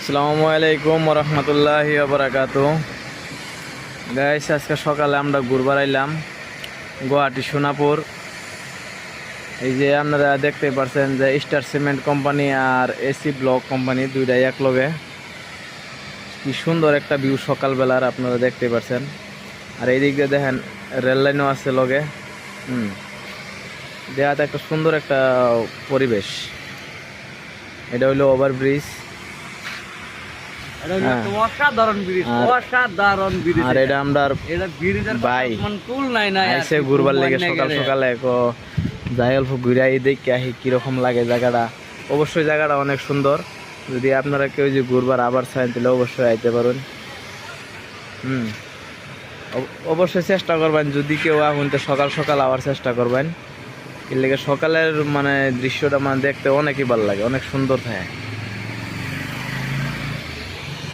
আসসালামু আলাইকুম রহমতুল্লাহি বারাকাতু। গাইস, আজকে সকালে আমরা ঘুরবার আইলাম গুয়াহাটি সোনাপুর। এই যে আপনারা দেখতে পাচ্ছেন যে স্টার সিমেন্ট কোম্পানি আর এসি ব্লক কোম্পানি দুইটাই এক লগে। কি সুন্দর একটা ভিউ সকালবেলার আপনারা দেখতে পাচ্ছেন। আর এই দিক দিয়ে দেখেন রেল লাইনও আছে লগে। দেখাতে একটা সুন্দর একটা পরিবেশ। এটা হইলো ওভারব্রিজ। অসাধারণ ব্রিজ, অসাধারণ ব্রিজ। আর এটা আমরা ভাই টুল নাই না আইসে ঘুরবার লেগে সকাল সকালে যাই অল্প ঘুরে দেখে আহি কিরকম লাগে জায়গাটা। অবশ্যই জায়গাটা অনেক সুন্দর। যদি আপনারা কেউ যে ঘুরবার আবার চান তাহলে অবশ্যই আইতে পারেন। অবশ্যই চেষ্টা করবেন, যদি কেউ এখন তো সকাল সকাল আবার চেষ্টা করবেন। এর লেগে সকালের দৃশ্যটা দেখতে অনেকই ভালো লাগে, অনেক সুন্দর থাকে।